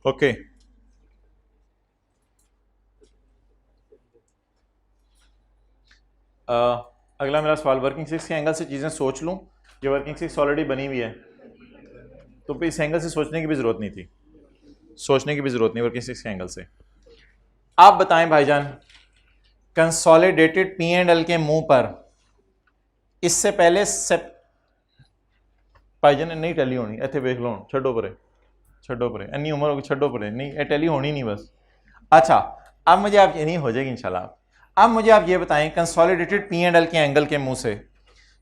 Okay अगला मेरा सवाल, वर्किंग सिक्स के एंगल से चीज़ें सोच लूँ। ये वर्किंग सिक्स ऑलरेडी बनी हुई है, तो फिर इस एंगल से सोचने की भी ज़रूरत नहीं थी, सोचने की भी ज़रूरत नहीं वर्किंग सिक्स के एंगल से। आप बताएं भाईजान, कंसोलिडेटेड पी एंड एल के मुंह पर इससे पहले भाईजान नहीं टैली होनी, इतने देख लो, छड्डो परे, छड्डो परे, इन्नी उम्र होगी, छड्डो परे, नहीं टैली होनी नहीं बस। अच्छा अब मुझे आप ये नहीं हो जाएगी इंशाल्लाह। अब मुझे आप ये बताएं, कंसोलिडेटेड पी एंड एल के एंगल के मुंह से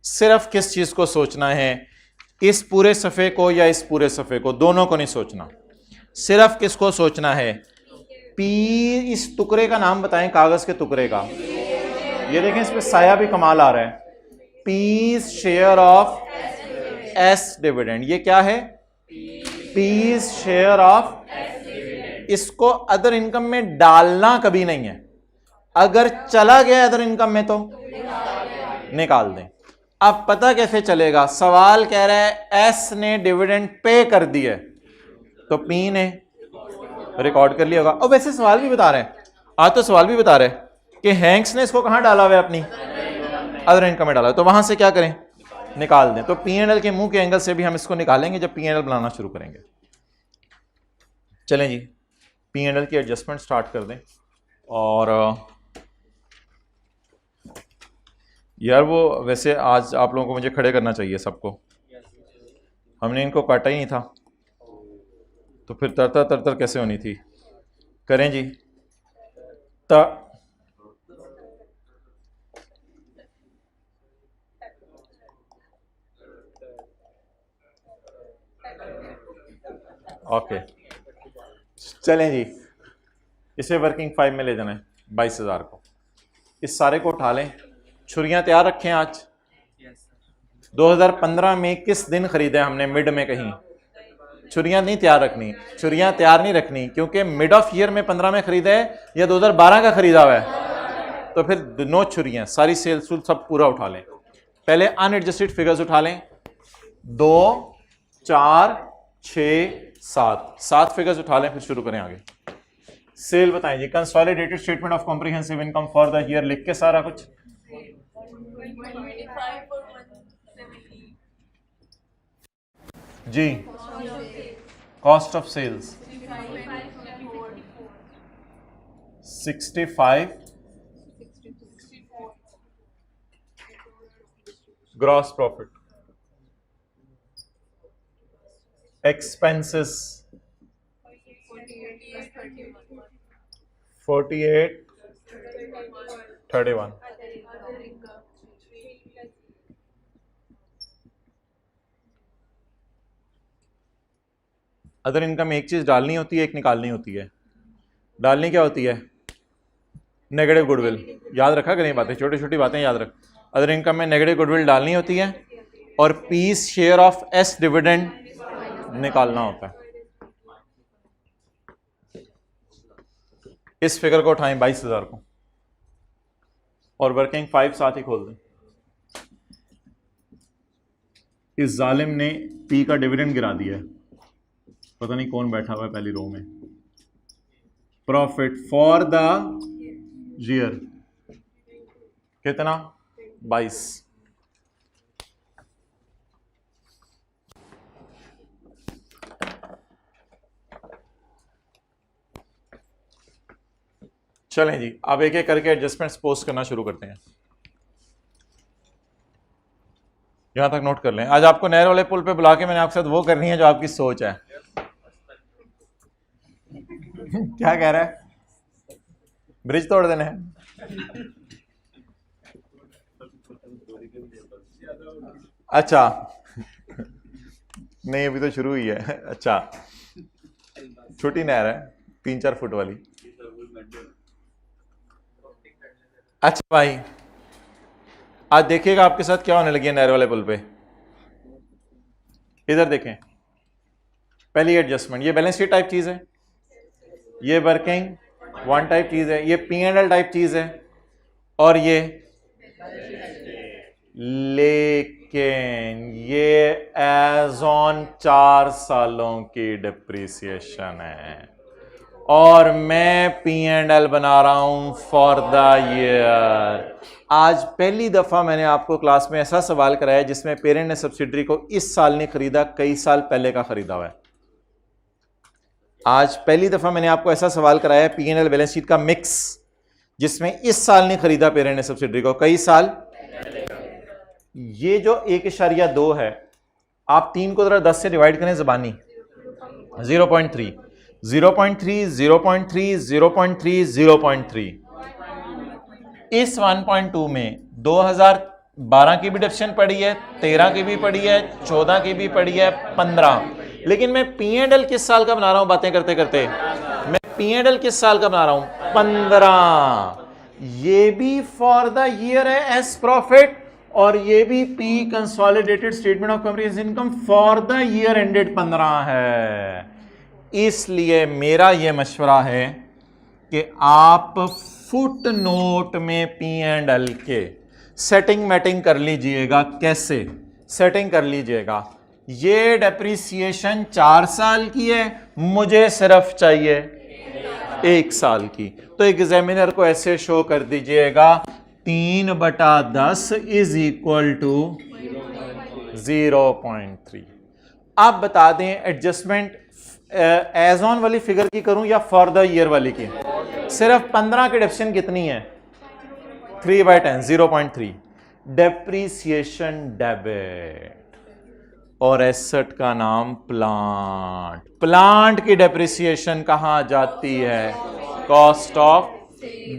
सिर्फ किस चीज को सोचना है, इस पूरे सफ़े को या इस पूरे सफ़े को? दोनों को नहीं सोचना, सिर्फ किसको सोचना है? पी, इस टुकड़े का नाम बताएं, कागज के टुकड़े का। ये देखें इस पे साया भी कमाल आ रहा है, piece share of S dividend. ये क्या है? Piece share of. इसको अदर इनकम में डालना कभी नहीं है, अगर चला गया अदर इनकम में तो निकाल दें। अब पता कैसे चलेगा? सवाल कह रहा है एस ने डिविडेंड पे कर दिया, तो पी ने रिकॉर्ड कर लिया होगा। और वैसे सवाल भी बता रहे हैं, आज तो सवाल भी बता रहे हैं कि हैंक्स ने इसको कहां डाला हुआ है? अपनी अदर इनकम में डाला, तो वहां से क्या करें? निकाल दें। तो पी एंड एल के मुंह के एंगल से भी हम इसको निकालेंगे जब पी एंड एल बनाना शुरू करेंगे। चलें जी, पी एंड एल की एडजस्टमेंट स्टार्ट कर दें। और यार वो वैसे आज आप लोगों को मुझे खड़े करना चाहिए सबको, हमने इनको काटा ही नहीं था, तो फिर तरतर तरतर कैसे होनी थी? करें जी। ओके चलें जी, इसे वर्किंग 5 में ले जाना है 22,000 को। इस सारे को उठा लें। छुरियां तैयार रखें। आज 2015 में किस दिन खरीदा है हमने? मिड में कहीं छुरियां नहीं तैयार रखनी, छुरियां तैयार नहीं रखनी, क्योंकि मिड ऑफ ईयर में 15 में खरीदा है या 2012 का खरीदा हुआ है, तो फिर नो छुरियां, सारी सेल्स सब पूरा उठा लें। पहले अनएडजस्टेड फिगर्स उठा लें, 2 4 6 7, 7 फिगर्स उठा लें, फिर शुरू करें आगे। सेल बताएं जी, consolidated statement of comprehensive income for the year लिख के सारा कुछ। जी, cost of sales 65, gross profit, expenses 48 31। Other income एक चीज डालनी होती है, एक निकालनी होती है। डालनी क्या होती है? Negative goodwill. याद रखा करें बातें, छोटी छोटी बातें याद रख। अदर इनकम में नेगेटिव गुडविल डालनी होती है और piece share of S dividend निकालना होता है। इस फिगर को उठाएं 22,000 को और वर्किंग 5 साथ ही खोल दें। इस जालिम ने पी का डिविडेंड गिरा दिया है, पता नहीं कौन बैठा हुआ है पहली रो में। प्रॉफिट फॉर द ईयर कितना? 22। चलें जी, अब एक एक करके एडजस्टमेंट्स पोस्ट करना शुरू करते हैं। यहां तक नोट कर लें। आज आपको नहर वाले पुल पे बुला के मैंने आपके साथ वो करनी है जो आपकी सोच है। क्या कह रहा है? ब्रिज तोड़ देना है? अच्छा नहीं, अभी तो शुरू हुई है। अच्छा, छोटी नहर है 3-4 फुट वाली। अच्छा भाई, आज देखिएगा आपके साथ क्या होने लगी है नहर वाले पुल पे। इधर देखें, पहली एडजस्टमेंट, ये बैलेंस शीट टाइप चीज है, ये वर्किंग 1 टाइप चीज है, ये पी एंड एल टाइप चीज है, और ये लेकिन लेकिन ये एज ऑन 4 सालों की डिप्रिसिएशन है और मैं P&L बना रहा हूं फॉर द ईयर। आज पहली दफा मैंने आपको क्लास में ऐसा सवाल कराया जिसमें पेरेंट ने सब्सिडरी को इस साल नहीं खरीदा, कई साल पहले का खरीदा हुआ है। आज पहली दफा मैंने आपको ऐसा सवाल कराया P&L बैलेंस शीट का मिक्स जिसमें इस साल नहीं खरीदा पेरेंट ने सब्सिडरी को, कई साल। ये जो 1.2 है, आप 3 को जरा 10 से डिवाइड करें जबानी, 0.3 0.3 0.3 0.3 0.3। इस 1.2 में 2012 की भी डिप्शन पड़ी है, 13 की भी पड़ी है, 14 की भी पड़ी है, 15। लेकिन मैं P&L किस साल का बना रहा हूं बातें करते करते, मैं P&L किस साल का बना रहा हूं 15। ये भी फॉर द ईयर है एस प्रॉफिट और ये भी P consolidated statement of comprehensive income for the year ended 15 है। इसलिए मेरा यह मशवरा है कि आप फुट नोट में P&L के सेटिंग मैटिंग कर लीजिएगा। कैसे सेटिंग कर लीजिएगा, ये डेप्रिसिएशन 4 साल की है, मुझे सिर्फ चाहिए 1 साल की, तो एग्जामिनर को ऐसे शो कर दीजिएगा 3/10 इज इक्वल टू 0.3। आप बता दें एडजस्टमेंट एज ऑन वाली फिगर की करूं या फॉर द ईयर वाली की। सिर्फ 15 की डिप्शन कितनी है 3/10 0.3। डेप्रीसिएशन डेबिट और एसेट का नाम प्लांट। प्लांट की डेप्रीसिएशन कहां जाती है कॉस्ट ऑफ।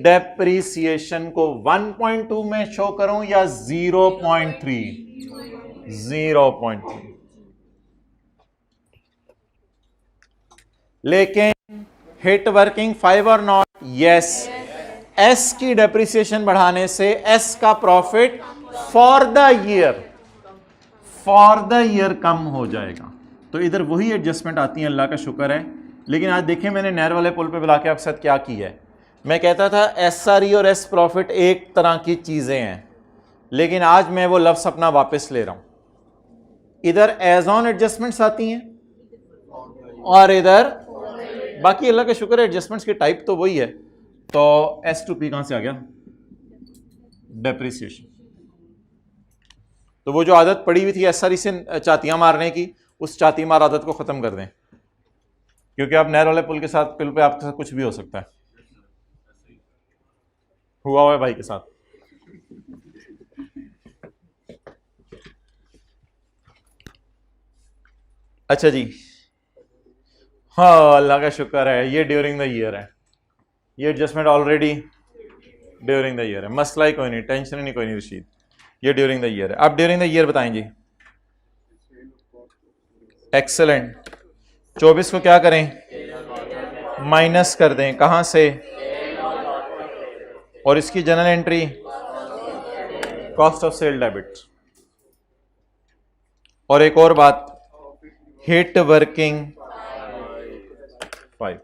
डेप्रीसिएशन को 1.2 में शो करूं या 0.3 0.3। लेकिन हिट वर्किंग 5 और नॉट, यस। एस की डेप्रिसिएशन बढ़ाने से एस का प्रॉफिट फॉर द ईयर कम हो जाएगा। तो इधर वही एडजस्टमेंट आती है, अल्लाह का शुक्र है। लेकिन आज देखें मैंने नहर वाले पुल पे बुला के आपके साथ क्या की है। मैं कहता था SRE और एस प्रॉफिट एक तरह की चीजें हैं, लेकिन आज मैं वो लफ्ज अपना वापस ले रहा हूं। इधर एज ऑन एडजस्टमेंट्स आती हैं और इधर बाकी अल्लाह का शुक्र है एडजस्टमेंट्स की टाइप तो वही है। तो S2P कहां से आ गया डेप्रिसिएशन। तो वो जो आदत पड़ी हुई थी SRE से चातियां मारने की, उस चाती मार आदत को खत्म कर दें, क्योंकि आप नहर वाले पुल के साथ पुल पे आपके साथ कुछ भी हो सकता है। हुआ है भाई के साथ। अच्छा जी, हाँ अल्लाह का शुक्र है ये ड्यूरिंग द ईयर है, ये adjustment already during the year है। मसला ही कोई नहीं, टेंशन ही नहीं कोई नहीं रशीद, ये ड्यूरिंग द ईयर है। अब ड्यूरिंग द ईयर बताएं जी। एक्सेलेंट। 24 को क्या करें माइनस कर दें, कहां से, और इसकी journal entry cost of sale debit. और एक और बात, हिट वर्किंग 5,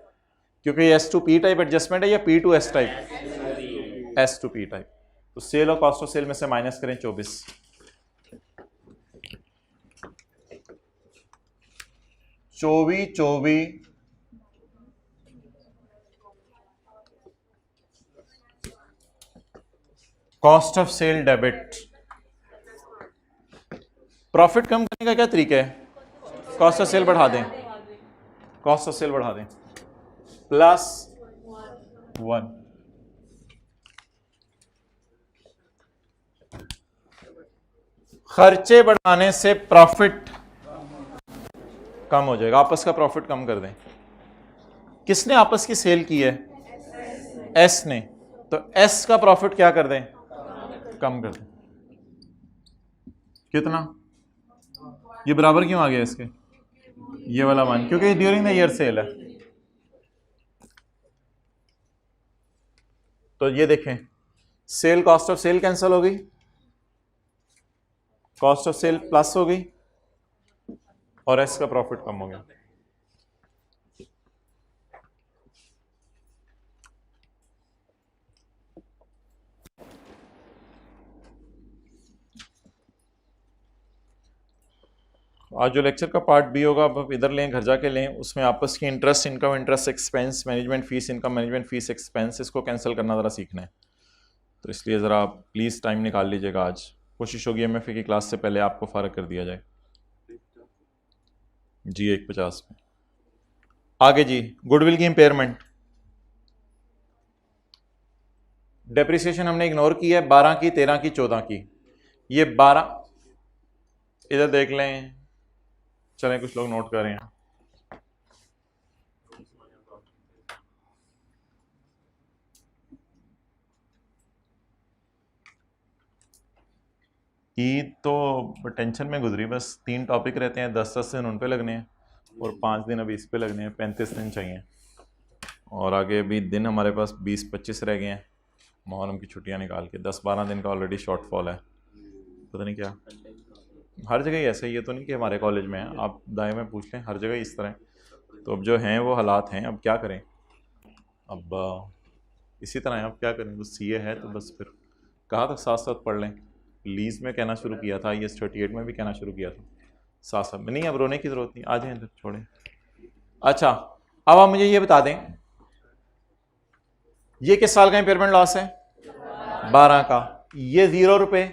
क्योंकि S2P टाइप एडजस्टमेंट है या P to S type, S2P type. तो सेल और कॉस्ट ऑफ सेल में से माइनस करें 24। 24 cost of sale debit. Profit कम करने का क्या तरीका है, कॉस्ट ऑफ सेल बढ़ा दें, कॉस्ट ऑफ सेल बढ़ा दें +1। खर्चे बढ़ाने से प्रॉफिट कम हो जाएगा, आपस का प्रॉफिट कम कर दें। किसने आपस की सेल की है, एस ने, तो एस का प्रॉफिट क्या कर दें, कम कर दें। कितना, ये बराबर क्यों आ गया इसके, ये वाला 1, क्योंकि ड्यूरिंग द ईयर सेल है। तो ये देखें sale cost of sale cancel हो गई, कॉस्ट ऑफ सेल प्लस हो गई और एस का प्रॉफिट कम हो गया। आज जो लेक्चर का पार्ट बी होगा आप इधर लें, घर जाके लें, उसमें आपस की interest income, interest expense, management fees income, management fees expense, इसको कैंसिल करना ज़रा सीखना है। तो इसलिए ज़रा आप प्लीज़ टाइम निकाल लीजिएगा। आज कोशिश होगी MFA की क्लास से पहले आपको फ़ारग कर दिया जाए। जी 150 में आगे जी, गुडविल की इम्पेयरमेंट, डेप्रिसिएशन हमने इग्नोर की है, 12 की, 13 की, 14 की। ये 12 इधर देख लें, चलें कुछ लोग नोट कर रहे हैं। ईद तो टेंशन में गुजरी, बस 3 टॉपिक रहते हैं, 10-10 दिन उन पे लगने हैं और 5 दिन अभी इस पे लगने हैं, 35 दिन चाहिए। और आगे अभी दिन हमारे पास 20-25 रह गए हैं मुहर्रम की छुट्टियां निकाल के। 10-12 दिन का ऑलरेडी शॉर्टफॉल है, पता नहीं क्या हर जगह ही ऐसा ही है। तो नहीं कि हमारे कॉलेज में है, आप दाएं में पूछ लें, हर जगह इस तरह। तो अब जो हैं वो हालात हैं, अब क्या करें, अब इसी तरह है, अब क्या करें। तो CA है तो बस फिर कहा था साथ साथ पढ़ लें। लीज में कहना शुरू किया था, IS 38 में भी कहना शुरू किया था, साथ साथ में नहीं। अब रोने की ज़रूरत नहीं, आ जाए इधर छोड़ें। अच्छा, अब आप मुझे ये बता दें, ये किस साल का इम्पेयरमेंट लॉस है? 12 का। ये 0 रुपए,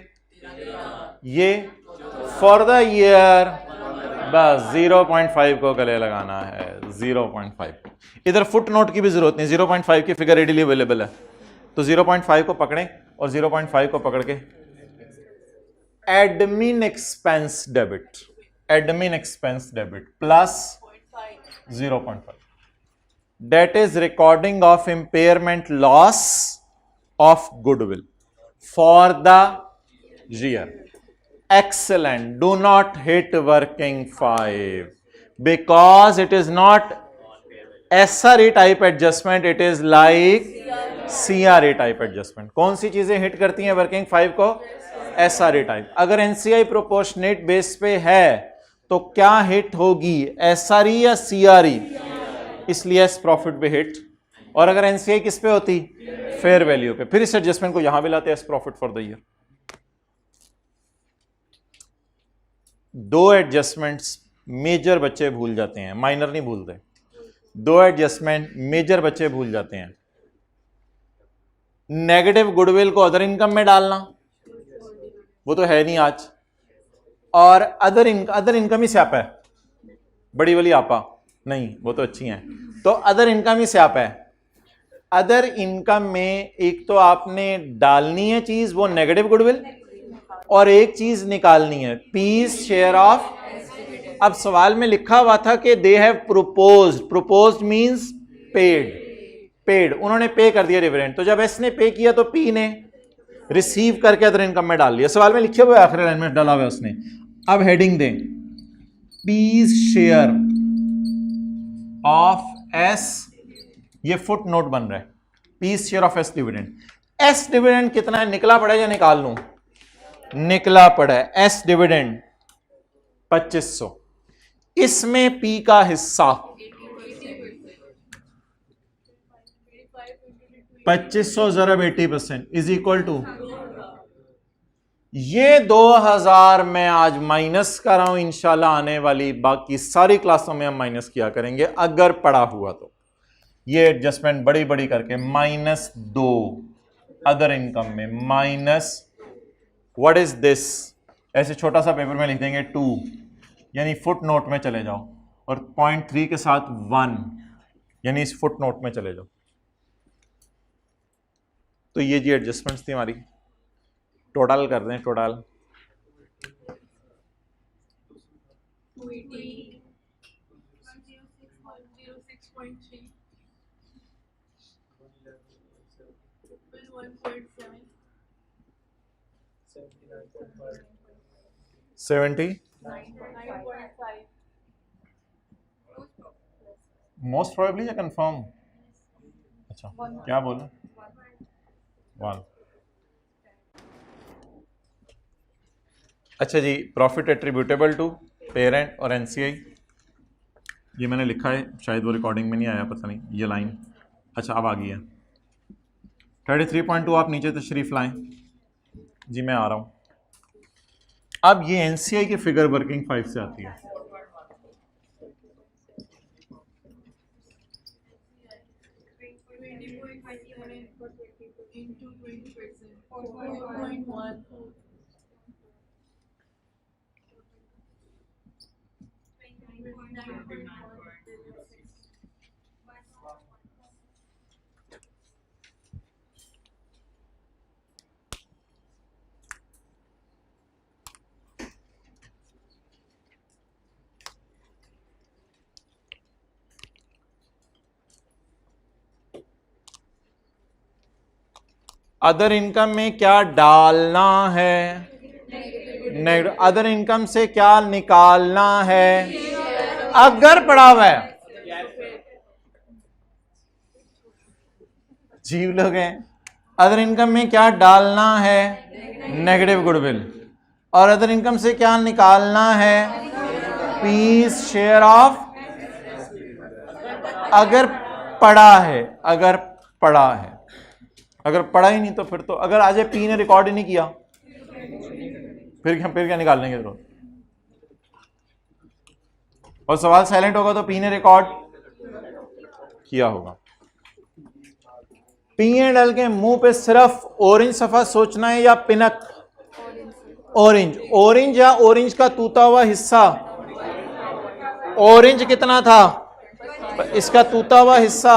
ये फॉर द ईयर, बस 0.5 को गले लगाना है, 0.5। इधर फुट नोट की भी जरूरत नहीं, 0.5 की फिगर रेडीली अवेलेबल है। तो 0.5 को पकड़ें और 0.5 को पकड़ के admin expense debit, admin expense debit plus 0.5, that is recording of impairment loss of goodwill for the year. Excellent. Do not hit working 5 because it is not SRE type adjustment, it is like CRE type adjustment. कौन सी चीजें hit करती हैं working 5 को? SRE type. अगर NCI proportionate base पे है तो क्या हिट होगी, SRE या CRE? इसलिए एस प्रॉफिट पे हिट। और अगर NCI किस पे होती? फेयर वैल्यू पे। फिर इस एडजस्टमेंट को यहां भी लाते हैं, as profit for the year. 2 adjustments major बच्चे भूल जाते हैं, माइनर नहीं भूलते। 2 एडजस्टमेंट मेजर बच्चे भूल जाते हैं। नेगेटिव गुडविल को अदर इनकम में डालना, वो तो है नहीं आज, और अदर इनकम ही स्यापा है, बड़ी वाली आपा नहीं, वो तो अच्छी हैं। तो अदर इनकम ही स्यापा है। अदर इनकम में एक तो आपने डालनी है चीज वो नेगेटिव गुडविल, और एक चीज निकालनी है पीस शेयर ऑफ। अब सवाल में लिखा हुआ था कि they have proposed, proposed means paid, paid, उन्होंने पे कर दिया डिविडेंड। तो जब एस ने पे किया तो पी ने रिसीव करके अदर इनकम में डाल लिया। सवाल में लिखे हुए आखिरी लाइन में डाला हुआ है उसने। अब हेडिंग दें, पीस शेयर ऑफ एस, ये फुट नोट बन रहा है, piece share of S dividend. S dividend कितना है, निकला पड़ा है या निकाल लूं? निकला पड़ा है। एस डिविडेंड 2500, इसमें पी का हिस्सा 2500 ज़रब 80% इज इक्वल टू, ये 2000 में आज माइनस कर रहा हूं, इंशाल्लाह आने वाली बाकी सारी क्लासों में हम माइनस किया करेंगे अगर पड़ा हुआ तो। ये एडजस्टमेंट बड़ी बड़ी करके -2 अदर इनकम में माइनस, व्हाट इज दिस, ऐसे छोटा सा पेपर में लिख देंगे 2, यानी फुट नोट में चले जाओ, और 0.3 के साथ 1, यानी इस फुट नोट में चले जाओ। तो ये जी एडजस्टमेंट्स थी हमारी। टोटल कर दें, टोटल 70, मोस्ट प्रोबेबली या कंफर्म? अच्छा क्या बोला? 1। अच्छा जी, प्रॉफिट एट्रीब्यूटेबल टू पेरेंट और NCI, ये मैंने लिखा है, शायद वो रिकॉर्डिंग में नहीं आया, पता नहीं ये लाइन। अच्छा अब आ गई है 33.2, आप नीचे तशरीफ लाएं जी, मैं आ रहा हूं। अब ये NCI की फिगर वर्किंग 5 से आती है। into 20%, 4.1. अदर इनकम में क्या डालना है? नेगेटिव। अदर इनकम से क्या निकालना है? अगर पड़ा हुआ है, जीव लोग हैं। अदर इनकम में क्या डालना है? Negative goodwill. और अदर इनकम से क्या निकालना है? Piece share of. अगर पड़ा है, अगर पड़ा है, अगर पड़ा ही नहीं तो फिर तो, अगर आज पी ने रिकॉर्ड ही नहीं किया फिर क्या निकालने की जरूरत? और सवाल साइलेंट होगा तो पी ने रिकॉर्ड किया होगा। पी एंड एल के मुंह पे सिर्फ ऑरेंज सफा सोचना है या पिनक? ऑरेंज। ऑरेंज या ऑरेंज का टूटा हुआ हिस्सा? ऑरेंज कितना था? इसका टूटा हुआ हिस्सा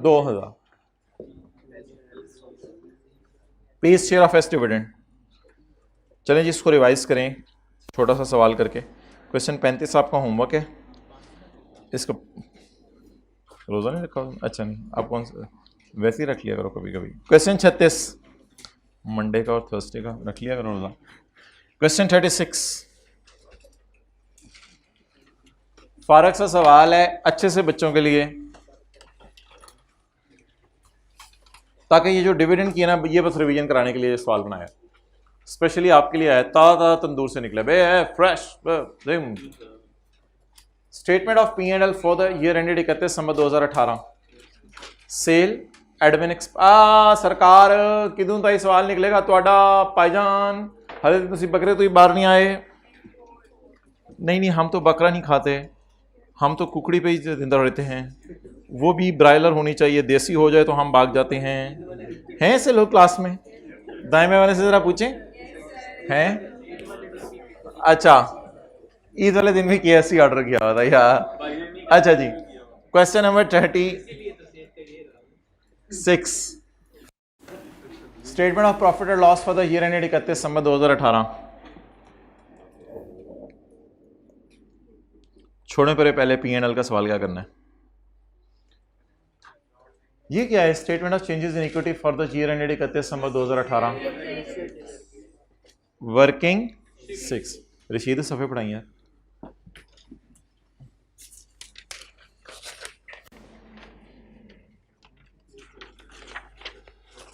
2000। P's share of S dividend. चलें जी, इसको रिवाइज करें छोटा सा सवाल करके। क्वेश्चन 35 आपका होमवर्क है। इसका रोजा नहीं रखा? अच्छा नहीं, आप कौन सा वैसे ही रख लिया करो कभी कभी। क्वेश्चन 36 मंडे का और थर्सडे का रख लिया करो रोजा। क्वेश्चन 36 फारक सा सवाल है, अच्छे से बच्चों के लिए, ताकि ये जो डिविडेंड किया ना, ये बस रिवीजन कराने के लिए ये सवाल बनाया, स्पेशली आपके लिए आया। ताज़ा तंदूर से निकला बे, fresh. Statement of P and L for the year ended 31 December 2018। सेल एडमिन सरकार किदों तो सवाल निकलेगा ਤੁਹਾਡਾ भाईजान, हले तुम बकरे तो बाहर नहीं आए। नहीं, हम तो बकरा नहीं खाते, हम तो कुकड़ी पे ही जिंदा रहते हैं। वो भी ब्रायलर होनी चाहिए, देसी हो जाए तो हम भाग जाते हैं। हैं ऐसे लोग क्लास में? दाएं में वाले से जरा पूछें, हैं? अच्छा, ईद वाले दिन भी KFC ऑर्डर किया हुआ था यार। अच्छा जी, question number 36 statement of profit और loss for the year ended 31 December 2018। छोड़ने पर पहले P&L का सवाल क्या करना है? ये क्या है? Statement of changes in equity for the year ended 31 December 2018। Working 6। रशीद सफ़े पढ़ाई यार।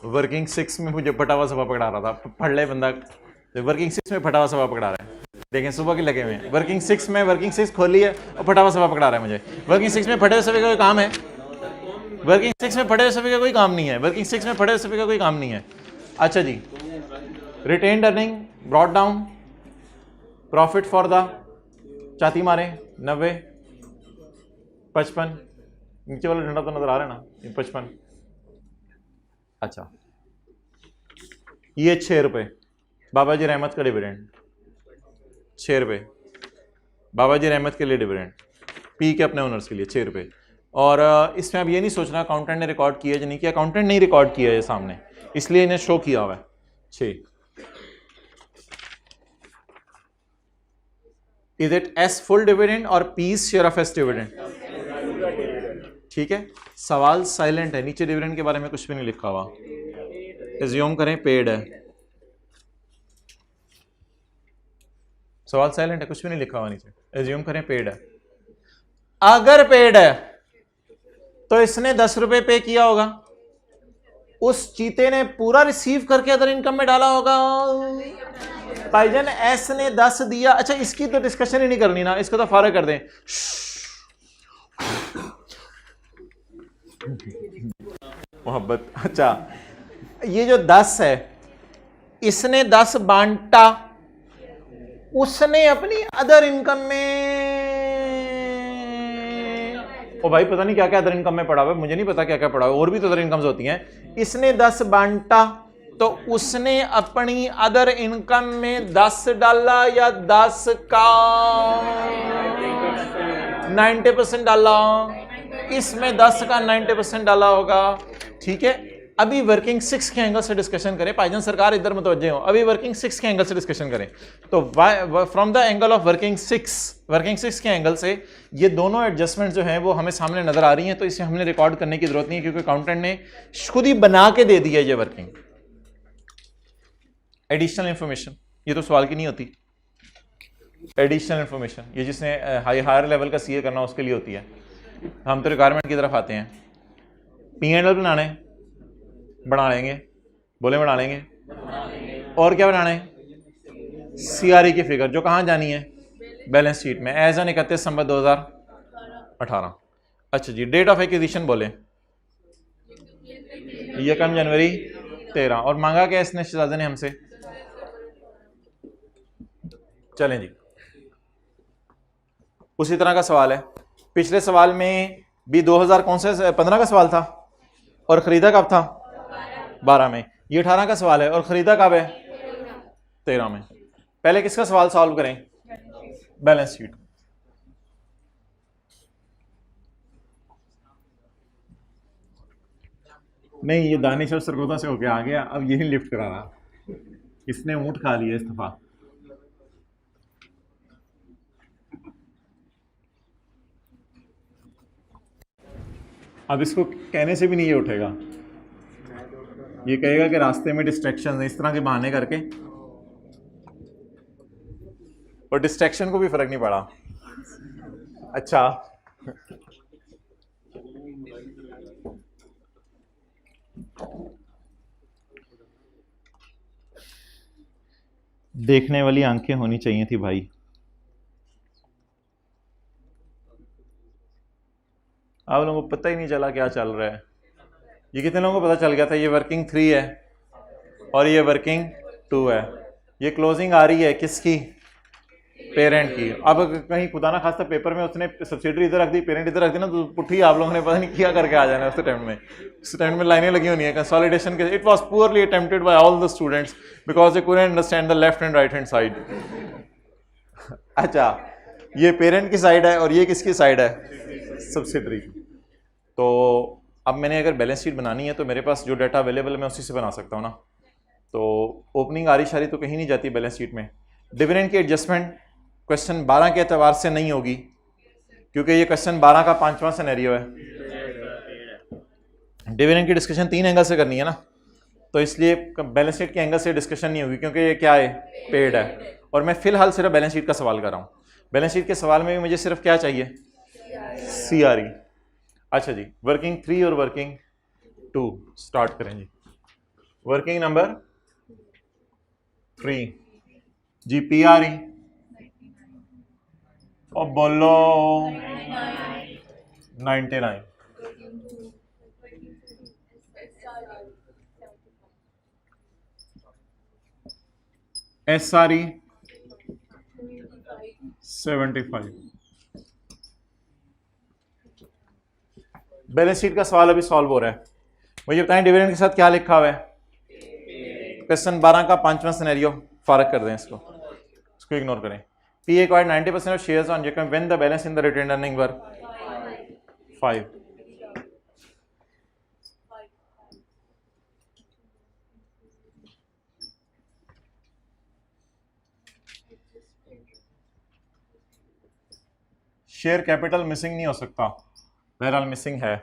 वर्किंग 6 में मुझे फटा हुआ सफा पकड़ा रहा था, पढ़ ले बंदा। वर्किंग 6 में फटा हुआ सफा पकड़ा रहा है, देखें सुबह के लगे हुए हैं। वर्किंग 6 खोली है और फटा हुआ सफा पकड़ा रहा है मुझे। वर्किंग 6 में फटे हुए सफे का कोई काम है? वर्किंग 6 में फटे हुए सफे का कोई काम नहीं है। वर्किंग 6 में फटे हुए सफे का कोई काम नहीं है। अच्छा जी, retained earning brought down, profit for the चाती मारे 90, 55, नीचे वाला डंडा तो नजर आ रहा है ना, 55। अच्छा, ये 6 रुपये बाबा जी रहमत का डिविडेंड, 6 रुपये बाबा जी रहमत के लिए डिविडेंड, पी के अपने ओनर्स के लिए 6 रुपये। और इसमें अब ये नहीं सोचना अकाउंटेंट ने रिकॉर्ड किया या नहीं किया। अकाउंटेंट नहीं रिकॉर्ड किया है सामने, इसलिए इन्हें शो किया हुआ है 6। Is it as full dividend और piece share of S dividend? ठीक है, सवाल साइलेंट है, नीचे डिविडेंड के बारे में कुछ भी नहीं लिखा हुआ। एज्यूम करें पेड है, सवाल साइलेंट है, कुछ भी नहीं लिखा हुआ नीचे। एज्यूम करें पेड है। अगर पेड है तो इसने 10 रुपए पे किया होगा, उस चीते ने पूरा रिसीव करके अदर इनकम में डाला होगा। भाईजान एस ने 10 दिया। अच्छा, इसकी तो डिस्कशन ही नहीं करनी ना, इसको तो फारग कर दें। मोहब्बत। अच्छा, ये जो 10 है, इसने 10 बांटा, उसने अपनी अदर इनकम में ओ भाई पता नहीं क्या क्या अदर इनकम में पड़ा हुआ है, मुझे नहीं पता क्या क्या पड़ा हुआ है, और भी तो अदर इनकम्स होती हैं। इसने 10 बांटा तो उसने अपनी अदर इनकम में 10 डाला या 10 का 90% डाला, इसमें 10 का 90% डाला होगा। ठीक है, अभी वर्किंग 6 के एंगल से डिस्कशन करें, भाईजान सरकार इधर मुतवज्जे हो, अभी वर्किंग 6 के एंगल से डिस्कशन करें। तो from the angle of working 6 के एंगल से ये दोनों एडजस्टमेंट जो हैं वो हमें सामने नजर आ रही हैं, तो इसे हमने रिकॉर्ड करने की जरूरत नहीं है क्योंकि अकाउंटेंट ने खुद ही बना के दे दी है ये वर्किंग। एडिशनल इंफॉर्मेशन, ये तो सवाल की नहीं होती। एडिशनल इंफॉर्मेशन ये जिसने हायर लेवल का सीए करना उसके लिए होती है। हम तो रिक्वायरमेंट की तरफ आते हैं। P&L बनाने बना लेंगे, बोले बना लेंगे, और क्या बनाना है? CRE की फिगर जो कहाँ जानी है? बैलेंस शीट में एज ऑन 31 दिसंबर 2018। अच्छा जी, डेट ऑफ एक्विजिशन बोले ये कम जनवरी 13, और मांगा क्या इसने शहजादे ने हमसे? चलें जी, उसी तरह का सवाल है। पिछले सवाल में भी 2000 कौन से 15 का सवाल था और खरीदा कब था? 12 में। ये 18 का सवाल है और खरीदा कब है? 13 में। पहले किसका सवाल सॉल्व करें? Balance sheet. नहीं, ये दानिश और सरगोदा से होके आ गया, अब यही लिफ्ट करा रहा, इसने ऊँट खा लिया इस दफा। अब इसको कहने से भी नहीं ये उठेगा, ये कहेगा कि रास्ते में डिस्ट्रैक्शन है, इस तरह के बहाने करके, और डिस्ट्रैक्शन को भी फर्क नहीं पड़ा। अच्छा, देखने वाली आंखें होनी चाहिए थी भाई। आप लोगों को पता ही नहीं चला क्या चल रहा है। ये कितने लोगों को पता चल गया था? ये वर्किंग 3 है और ये वर्किंग 2 है। ये क्लोजिंग आ रही है किसकी? पेरेंट की। अब कहीं खुदा ना खास्ता पेपर में उसने सब्सिडरी इधर रख दी, पेरेंट इधर रख दी ना, तो पुट्ठी आप लोगों ने पता नहीं क्या करके आ जाना है। उस टाइम में लाइनें लगी होनी है कंसोलिडेशन के। It was poorly attempted by all the students because they couldn't understand the left and right hand side. अच्छा, ये पेरेंट की साइड है और ये किसकी साइड है? सब्सिडरी। तो अब मैंने अगर बैलेंस शीट बनानी है तो मेरे पास जो डाटा अवेलेबल है मैं उसी से बना सकता हूँ ना। तो ओपनिंग आरी शारी तो कहीं नहीं जाती बैलेंस शीट में। डिविडेंड की एडजस्टमेंट क्वेश्चन 12 के एतबार से नहीं होगी क्योंकि ये क्वेश्चन 12 का 5वां सिनेरियो है। डिविडेंड की डिस्कशन 3 एंगल से करनी है ना, तो इसलिए बैलेंस शीट के एंगल से डिस्कशन नहीं होगी क्योंकि ये क्या है? पेड है। और मैं फिलहाल सिर्फ बैलेंस शीट का सवाल कर रहा हूँ। बैलेंस शीट के सवाल में भी मुझे सिर्फ क्या चाहिए? CRE। अच्छा जी, वर्किंग 3 और वर्किंग 2 स्टार्ट करें जी। वर्किंग नंबर 3 जी, PRE और बोलो 99। SRE 75। बैलेंस शीट का सवाल अभी सॉल्व हो रहा है। मुझे बताएं डिविडेंड के साथ क्या लिखा हुआ है? क्वेश्चन 12 का 5वां सिनेरियो। फारक कर दें इसको इग्नोर करें। P acquired 90% of shares on Jacob when the balance in the retained earning were 5। Share capital missing नहीं हो सकता, बहरहाल मिसिंग है,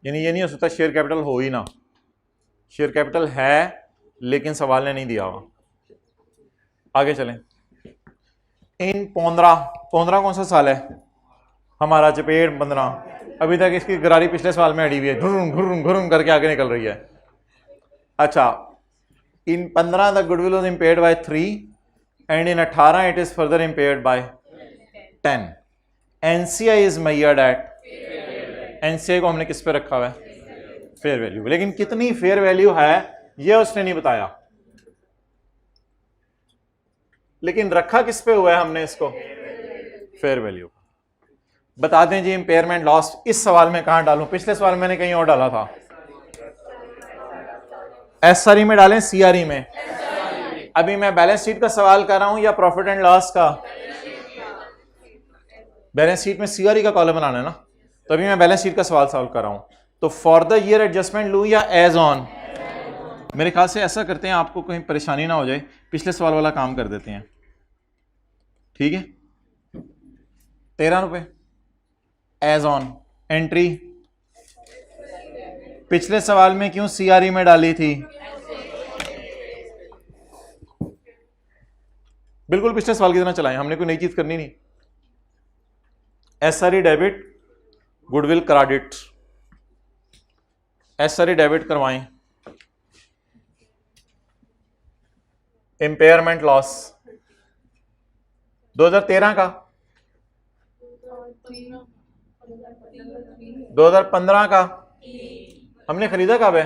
यानी ये नहीं हो सकता शेयर कैपिटल हो ही ना। शेयर कैपिटल है लेकिन सवाल ने नहीं दिया हुआ। आगे चलें। इन 15 कौन सा साल है हमारा? चपेट 15। अभी तक इसकी गरारी पिछले साल में अड़ी हुई है, घुरुम घुरुम घुरुम करके आगे निकल रही है। अच्छा, in 15 the goodwill was impaired by 3 and in 18 it is further impaired by 10। NCI is measured at, NCI को हमने किस पे रखा हुआ है? Fair value. लेकिन कितनी फेयर वैल्यू है ये उसने नहीं बताया, लेकिन रखा किस पे हुआ है हमने इसको? Fair value. बता दें जी इम्पेयरमेंट लॉस इस सवाल में कहां डालूं? पिछले सवाल मैंने कहीं और डाला था। एसआरई में डालें, सीआरई में? अभी मैं बैलेंस शीट का सवाल कर रहा हूं या प्रॉफिट एंड लॉस का? बैलेंस शीट में सीआरई का कॉलम बनाना है ना, तो अभी मैं बैलेंस शीट का सवाल सॉल्व कर रहा हूं। तो फॉर द ईयर एडजस्टमेंट लूं या एज ऑन? मेरे ख्याल से ऐसा करते हैं, आपको कहीं परेशानी ना हो जाए, पिछले सवाल वाला काम कर देते हैं। ठीक है, 13 रुपए एज ऑन एंट्री। पिछले सवाल में क्यों सीआरई में डाली थी? बिल्कुल पिछले सवाल की तरह चलाएं, हमने कोई नई चीज करनी नहीं। SRE debit, goodwill credit, SRE debit करवाएं। इम्पेयरमेंट लॉस 2013 का, 2015 का, हमने खरीदा कब है?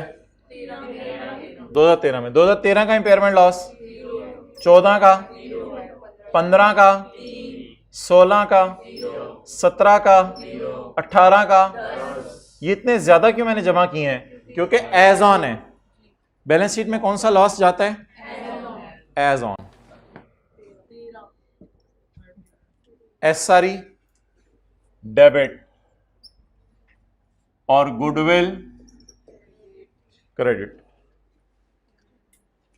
2013 में। 2013 का इम्पेयरमेंट लॉस, 14 का, 15 का, 16 का, 17 का, 18 का। ये इतने ज्यादा क्यों मैंने जमा किए हैं? क्योंकि एज ऑन है। बैलेंस शीट में कौन सा लॉस जाता है? As on. एसआरई डेबिट और गुडविल क्रेडिट।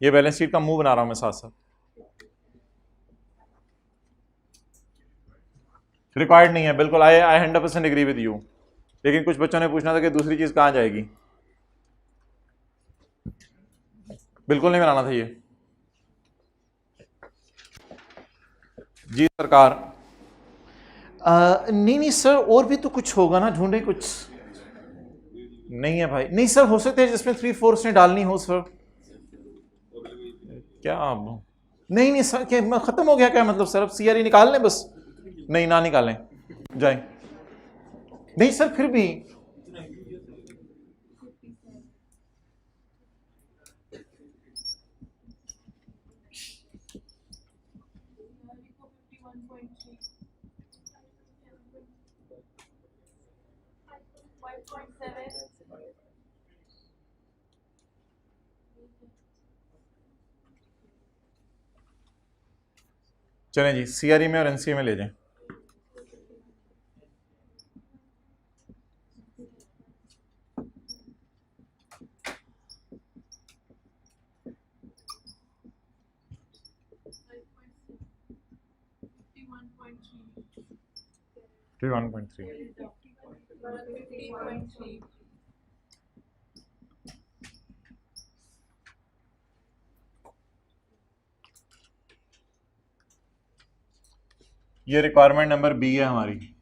ये बैलेंस शीट का मुंह बना रहा हूं मैं साथ साथ। रिक्वायर्ड नहीं है बिल्कुल, आई 100% एग्री विद यू। लेकिन कुछ बच्चों ने पूछना था कि दूसरी चीज कहां जाएगी। बिल्कुल नहीं बनाना था ये जी सरकार। नहीं सर, और भी तो कुछ होगा ना, ढूंढे कुछ। नहीं है भाई, नहीं सर, हो सकते हैं जिसमें 3/4 ने डालनी हो सर। क्या आप नहीं सर, क्या खत्म हो गया क्या मतलब सर? अब सीआरई निकाल लें बस? नहीं ना निकालें, जाए। नहीं सर फिर भी चलें जी, सीआरई में और एनसीए में ले जाएं। थ्री 1.3 ये रिक्वायरमेंट नंबर बी है हमारी।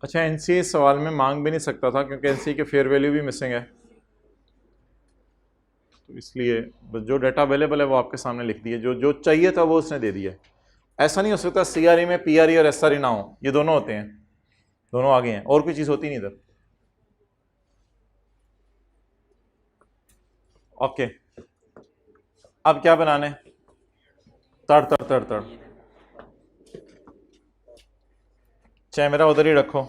अच्छा, एनसीए इस सवाल में मांग भी नहीं सकता था क्योंकि एनसीए के फेयर वैल्यू भी मिसिंग है, तो इसलिए बस जो डाटा अवेलेबल है वो आपके सामने लिख दिए। जो जो चाहिए था वो उसने दे दिया। ऐसा नहीं हो सकता सीआरई में पीआरई और एसआरई ना हो, ये दोनों होते हैं, दोनों आगे हैं, और कोई चीज़ होती नहीं इधर। ओके, अब क्या बनाने? तड़ तड़ तड़ तड़, कैमरा उधर ही रखो।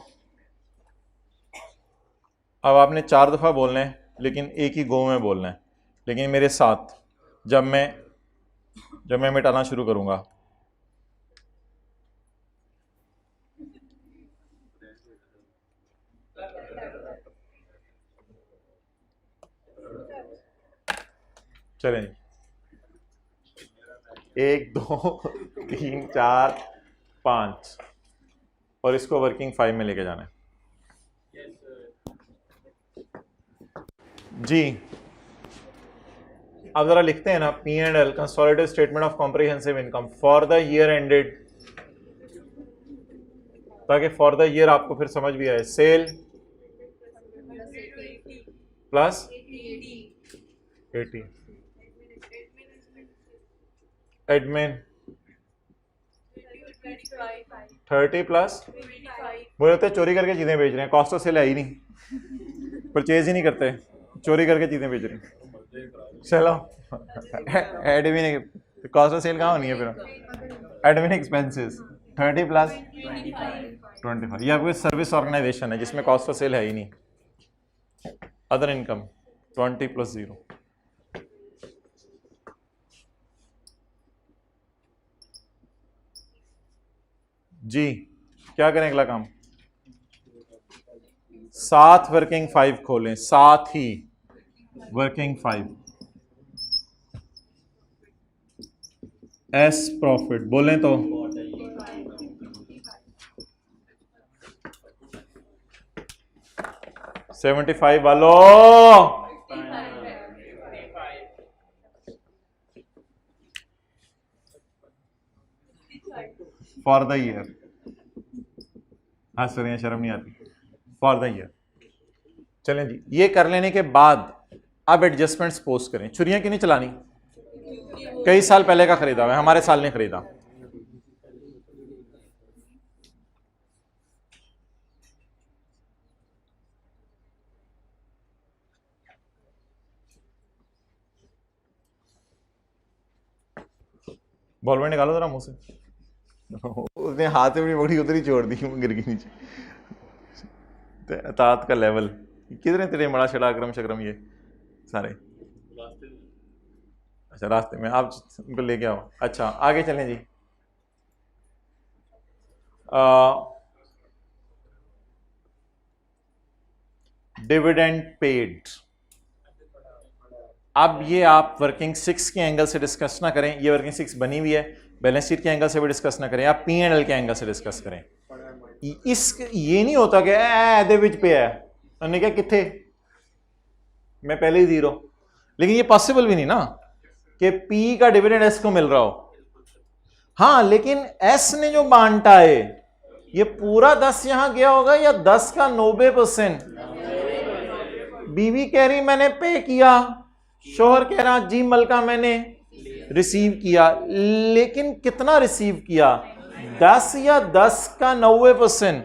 अब आपने 4 दफ़ा बोलना है, लेकिन एक ही गो में बोलना है, लेकिन मेरे साथ जब मैं मिटाना शुरू करूंगा। चलें, 1 2 3 4 5 और इसको वर्किंग 5 में लेके जाना है जी। अब जरा लिखते हैं ना, P and L consolidated statement of comprehensive income for the year ended, ताकि फॉर द ईयर आपको फिर समझ भी आए। सेल प्लस 80, एडमिन 30 प्लस, बोले होते चोरी करके चीजें बेच रहे हैं, कॉस्ट ऑफ सेल है ही नहीं, परचेज ही नहीं करते, चोरी करके चीजें बेच रहे हैं। चलो एडमिन कॉस्ट ऑफ सेल कहाँ होनी है फिर, एडमिन एक्सपेंसेस 30 प्लस 25, ये आपकी सर्विस ऑर्गेनाइजेशन है जिसमें कॉस्ट ऑफ सेल है ही नहीं। अदर इनकम 20 प्लस 0, जी क्या करें अगला काम, साथ वर्किंग 5 खोलें, साथ ही वर्किंग 5 एस प्रॉफिट बोलें तो 75 वालों, फॉर द ईयर, हंस रहे हैं, शर्म नहीं आती, फॉर द ईयर। चलें जी, ये कर लेने के बाद अब एडजस्टमेंट्स पोस्ट करें। छुरियां क्यों नहीं चलानी, कई साल पहले का खरीदा हुआ है, हमारे साल नहीं खरीदा। बॉल में निकालो जरा मुंह से, उसने हाथ में पकड़ी उधर ही छोड़ दी, गिर गई नीचे। तात का लेवल किधर है तेरे, बड़ा छड़ा अक्रम शकरम ये सारे, अच्छा रास्ते में आप उनको लेके आओ। अच्छा आगे चलें जी, डिविडेंड पेड। अब ये आप वर्किंग 6 के एंगल से डिस्कस ना करें, ये वर्किंग 6 बनी हुई है, बैलेंस शीट के एंगल से भी डिस्कस ना करें, आप पी एंड एल के एंगल से डिस्कस करें। इस ये नहीं होता कि ए विच पे है, उन्होंने क्या किथे, मैं पहले ही 0, लेकिन ये पॉसिबल भी नहीं ना कि पी का डिविडेंड एस को मिल रहा हो। हाँ लेकिन एस ने जो बांटा है ये पूरा 10 यहां गया होगा या 10 का 90%। बीवी कह रही मैंने पे किया, शोहर कह रहा जी मलका मैंने रिसीव किया, लेकिन कितना रिसीव किया, 10 या 10 का 90%।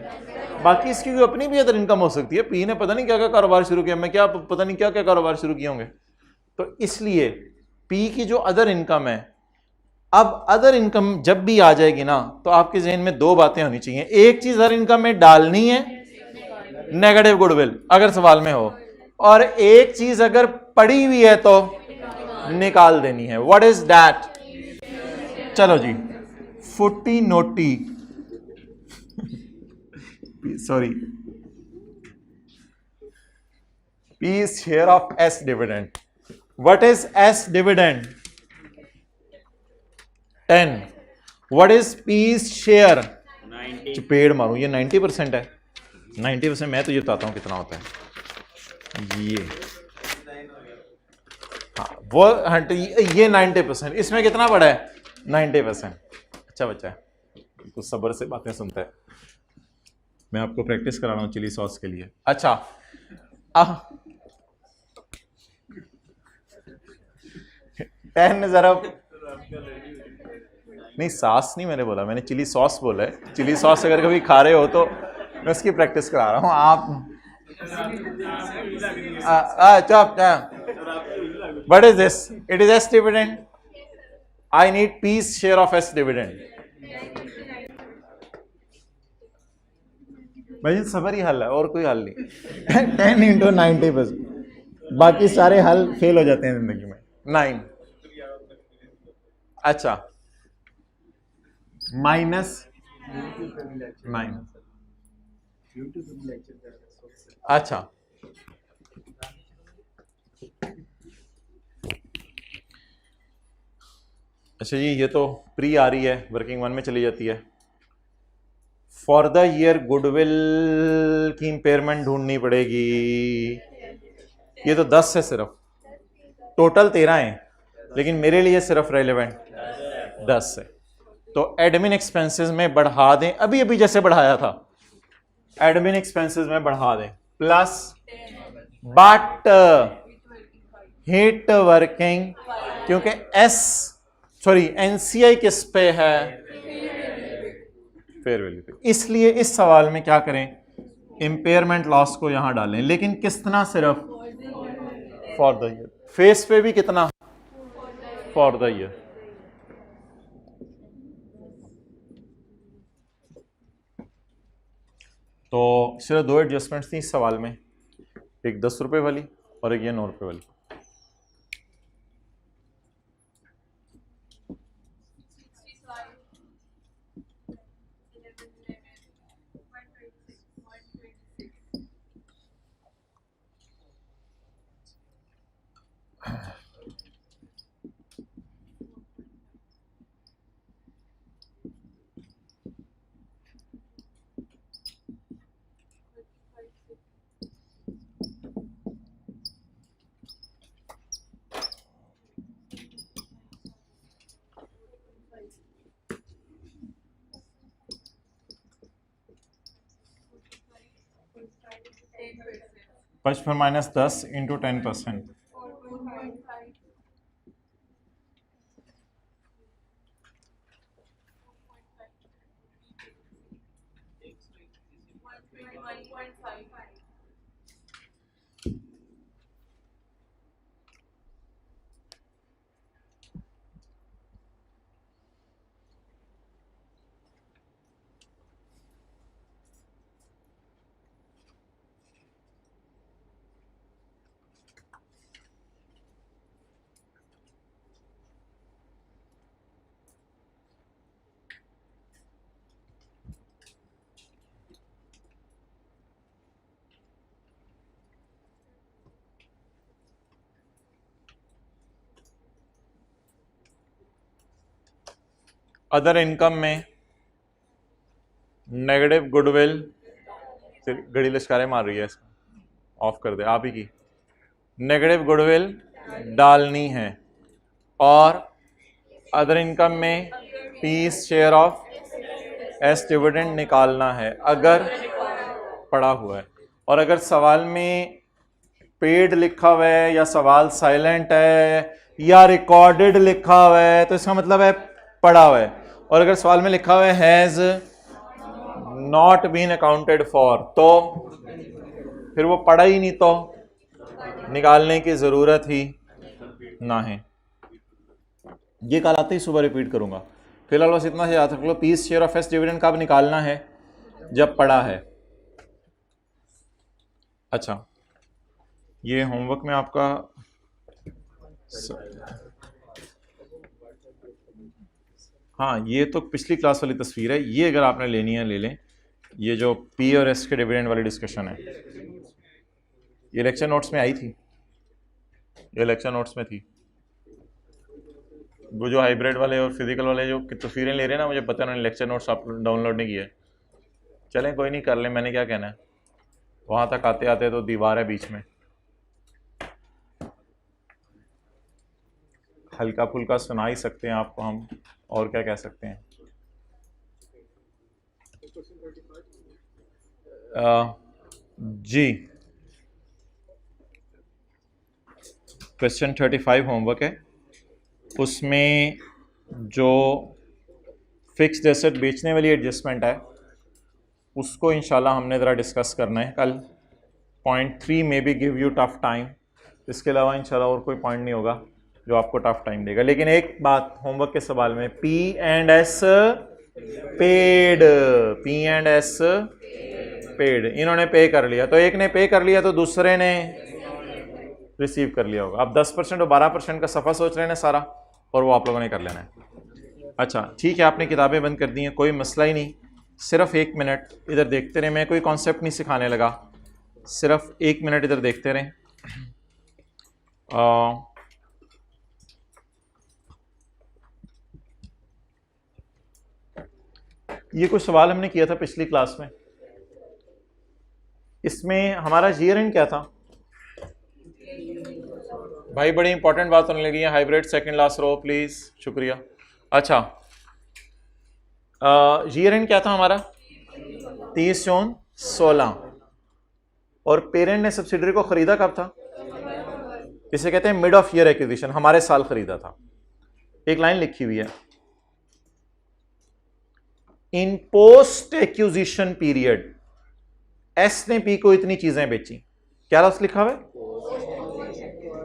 बाकी इसकी कोई अपनी भी अदर इनकम हो सकती है, पी ने पता नहीं क्या क्या कारोबार शुरू किया, मैं क्या पता नहीं क्या क्या कारोबार शुरू किए होंगे। तो इसलिए पी की जो अदर इनकम है, अब अदर इनकम जब भी आ जाएगी ना तो आपके जहन में 2 बातें होनी चाहिए। एक चीज अदर इनकम में डालनी है, नेगेटिव गुडविल अगर सवाल में हो, और एक चीज अगर पड़ी हुई है तो निकाल देनी है। व्हाट इज दैट, चलो जी, फुटी naughty sorry P share of S dividend. What is S dividend? 10. What is P's share? 90. चपेड़ मारूं, ये 90% है। 90% मैं तुझे बताता हूं कितना होता है। ये हाँ वो ये 90%, इसमें कितना पड़ा है 90%। अच्छा बच्चा है, कुछ सब्र से बातें सुनता है। मैं आपको प्रैक्टिस करा रहा हूँ चिली सॉस के लिए। अच्छा 10 जरा नहीं, सॉस नहीं मैंने बोला, मैंने चिली सॉस बोला है। चिली सॉस अगर कभी खा रहे हो तो मैं उसकी प्रैक्टिस करा रहा हूँ। आप चुप। What is this? It is S dividend. I need P's share of S dividend. भाई सबर ही हल है और कोई हल नहीं। 10 into 90%, बाकी सारे हल फेल हो जाते हैं जिंदगी में। 9, अच्छा -9, अच्छा अच्छा जी, ये तो प्री आ रही है, वर्किंग 1 में चली जाती है। फॉर द ईयर गुडविल की इंपेयरमेंट ढूंढनी पड़ेगी। ये तो 10 है सिर्फ, टोटल 13 है, लेकिन मेरे लिए सिर्फ रेलेवेंट 10 है। तो एडमिन एक्सपेंसेस में बढ़ा दें, अभी अभी जैसे बढ़ाया था, एडमिन एक्सपेंसेस में बढ़ा दें प्लस, बट हिट वर्किंग, क्योंकि एनसीआई किस पे है, फेयर वैल्यू पे, इसलिए इस सवाल में क्या करें, इंपेयरमेंट लॉस को यहां डालें, लेकिन कितना, सिर्फ फॉर द ईयर। फेस पे भी कितना, फॉर द ईयर। तो सिर्फ 2 एडजस्टमेंट्स थी इस सवाल में, एक 10 रुपए वाली और एक ये 9 रुपए वाली। पचपन माइनस 10 इंटू 10%, अदर इनकम में नेगेटिव गुडविल, घड़ी लश्कारे मार रही है, इसका ऑफ कर दे आप ही की, नेगेटिव गुडविल डालनी है, और अदर इनकम में P's share of S dividend निकालना है अगर पड़ा हुआ है। और अगर सवाल में पेड लिखा हुआ है या सवाल साइलेंट है या रिकॉर्डेड लिखा हुआ है तो इसका मतलब है पड़ा हुआ है, और अगर सवाल में लिखा हुआ है has not been accounted for तो फिर वो पड़ा ही नहीं, तो निकालने की जरूरत ही ना है। ये कल आते ही सुबह रिपीट करूंगा, फिलहाल बस इतना से याद रख लो, piece share of S dividend कब निकालना है, जब पड़ा है। अच्छा, ये होमवर्क में आपका हाँ, ये तो पिछली क्लास वाली तस्वीर है, ये अगर आपने लेनी है ले लें। ये जो पी और एस के डिविडेंड वाली डिस्कशन है, ये लेक्चर नोट्स में आई थी, ये लेक्चर नोट्स में थी। वो जो हाइब्रिड वाले और फिजिकल वाले जो तस्वीरें ले रहे हैं ना, मुझे पता नहीं लेक्चर नोट्स आप डाउनलोड नहीं किए। चलें कोई नहीं, कर लें, मैंने क्या कहना है, वहाँ तक आते आते तो दीवार है बीच में, हल्का फुल्का सुना ही सकते हैं आपको हम, और क्या कह सकते हैं। जी, क्वेश्चन 35 होमवर्क है, उसमें जो फिक्स्ड एसेट बेचने वाली एडजस्टमेंट है उसको इंशाल्लाह हमने ज़रा डिस्कस करना है कल। पॉइंट 3 में भी गिव यू टफ टाइम, इसके अलावा इंशाल्लाह और कोई पॉइंट नहीं होगा जो आपको टफ टाइम देगा। लेकिन एक बात होमवर्क के सवाल में, P and S paid, P and S paid, इन्होंने पे कर लिया, तो एक ने पे कर लिया तो दूसरे ने रिसीव कर लिया होगा। अब 10% और 12% का सफ़ा सोच रहे हैं सारा, और वो आप लोगों ने कर लेना है। अच्छा ठीक है, आपने किताबें बंद कर दी हैं, कोई मसला ही नहीं, सिर्फ 1 मिनट इधर देखते रहे, मैं कोई कॉन्सेप्ट नहीं सिखाने लगा, सिर्फ 1 मिनट इधर देखते रहें। ये कुछ सवाल हमने किया था पिछली क्लास में, इसमें हमारा ईयर एंड क्या था भाई? बड़ी इंपॉर्टेंट बात होने लगी है। Hybrid second last row please, शुक्रिया। अच्छा, ईयर एंड क्या था हमारा? 30 जून 16। और पेरेंट ने सब्सिडरी को खरीदा कब था? इसे कहते हैं मिड ऑफ ईयर एक्विजिशन, हमारे साल खरीदा था। एक लाइन लिखी हुई है, इन पोस्ट एक्विजिशन पीरियड एस ने पी को इतनी चीजें बेची। क्या लफ्ज़ लिखा हुआ है?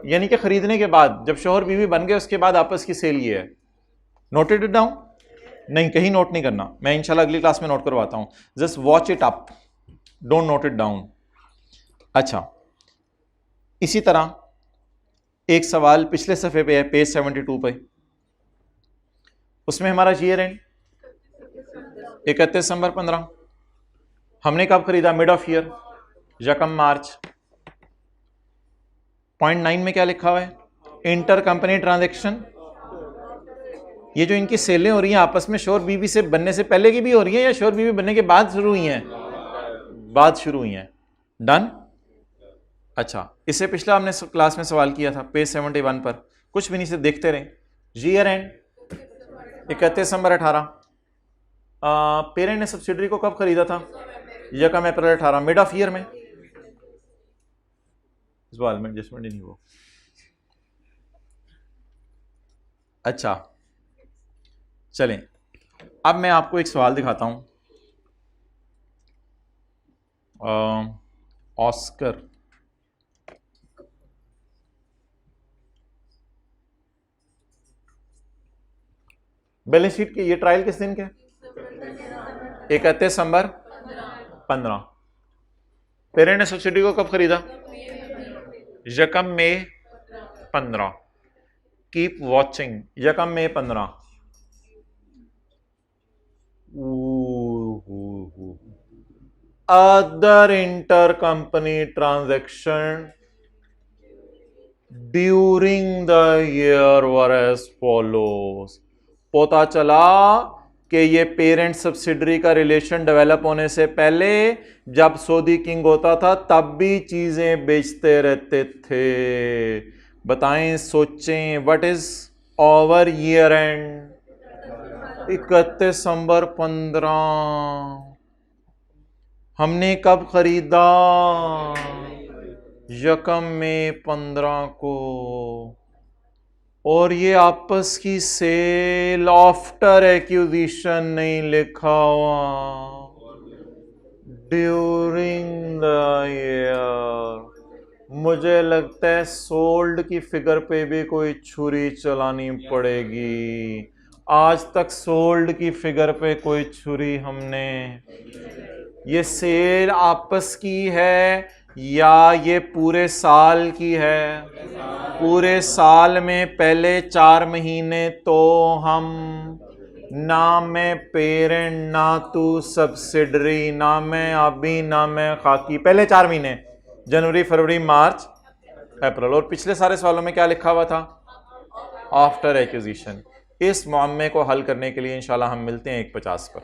यानी कि खरीदने के बाद, जब शोहर बीवी बन गए उसके बाद आपस की सेल ये है। Noted it down? नहीं, कहीं नोट नहीं करना, मैं इंशाल्लाह अगली क्लास में नोट करवाता हूं। Just watch it up, don't note it down. अच्छा, इसी तरह एक सवाल पिछले सफ़े पे है, पेज 72 पे। उसमें हमारा ईयर एंड 31 दिसंबर 15। हमने कब खरीदा? मिड ऑफ ईयर, यकम मार्च। पॉइंट 9 में क्या लिखा हुआ है? Inter company transaction. ये जो इनकी सेलें हो रही हैं आपस में, शोहर बीवी से बनने से पहले की भी हो रही हैं या शोहर बीवी बनने के बाद शुरू हुई हैं? बाद शुरू हुई हैं। डन। अच्छा, इससे पिछला हमने क्लास में सवाल किया था पेज 71 पर, कुछ भी नहीं, से देखते रहे। Year and 31 December 18। पेरेंट ने सब्सिडरी को कब खरीदा था? यकम अप्रैल 18, मिड ऑफ ईयर में। इस सवाल में एडजस्टमेंट ही नहीं हुआ। अच्छा चलें, अब मैं आपको एक सवाल दिखाता हूं। ऑस्कर, बैलेंस शीट के ये ट्रायल किस दिन के? 31 दिसंबर 15। पेरेंट ने सब्सिडी को कब खरीदा? यकम में 15। कीप वॉचिंग, यकम में 15। Other inter company transaction during the year were as follows. पता चला कि ये पेरेंट सब्सिडरी का रिलेशन डेवलप होने से पहले, जब सऊदी किंग होता था तब भी चीजें बेचते रहते थे। बताएं, सोचें, what is over year and? 31 दिसंबर 15। हमने कब खरीदा? यकम में 15 को। और ये आपस की सेल आफ्टर एक्विजिशन नहीं लिखा हुआ, ड्यूरिंग द ईयर। मुझे लगता है सोल्ड की फिगर पे भी कोई छुरी चलानी पड़ेगी। आज तक सोल्ड की फिगर पे कोई छुरी हमने, ये सेल आपस की है या ये पूरे साल की है? पूरे साल में पहले 4 महीने तो हम, ना मैं पेरेंट ना तू सब्सिडरी, ना मैं अभी ना मैं खाकी, पहले 4 महीने जनवरी फरवरी मार्च अप्रैल। और पिछले सारे सवालों में क्या लिखा हुआ था? After acquisition. इस मामले को हल करने के लिए इंशाल्लाह हम मिलते हैं 1:50 पर।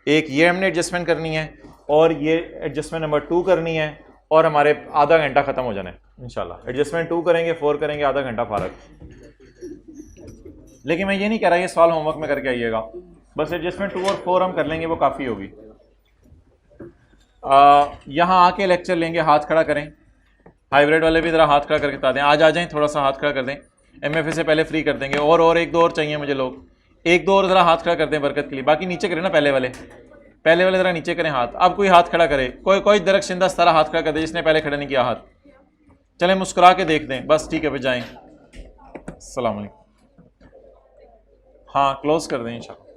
एक ये हमने एडजस्टमेंट करनी है और ये एडजस्टमेंट नंबर 2 करनी है, और हमारे आधा घंटा खत्म हो जाना है इंशाल्लाह। एडजस्टमेंट 2 करेंगे, 4 करेंगे, आधा घंटा फारग। लेकिन मैं ये नहीं कह रहा ये सवाल होमवर्क में करके आइएगा, बस एडजस्टमेंट 2 और 4 हम कर लेंगे, वो काफ़ी होगी। यहाँ आके लेक्चर लेंगे, हाथ खड़ा करें। हाइब्रिड वाले भी ज़रा हाथ खड़ा करके बता दें, आज आ जाएं, थोड़ा सा हाथ खड़ा कर दें। MFA से पहले फ्री कर देंगे। और 1-2 और चाहिए मुझे लोग, 1-2 और ज़रा हाथ खड़ा कर दें बरकत के लिए। बाकी नीचे करें ना, पहले वाले ज़रा नीचे करें हाथ। अब कोई हाथ खड़ा करे, कोई दरख्शिंदा सारा हाथ खड़ा कर दे जिसने पहले खड़ा नहीं किया हाथ। चलें मुस्कुरा के देख दें, बस ठीक है, फिर जाएँ। अस्सलाम वालेकुम। हाँ क्लोज कर दें इंशाल्लाह।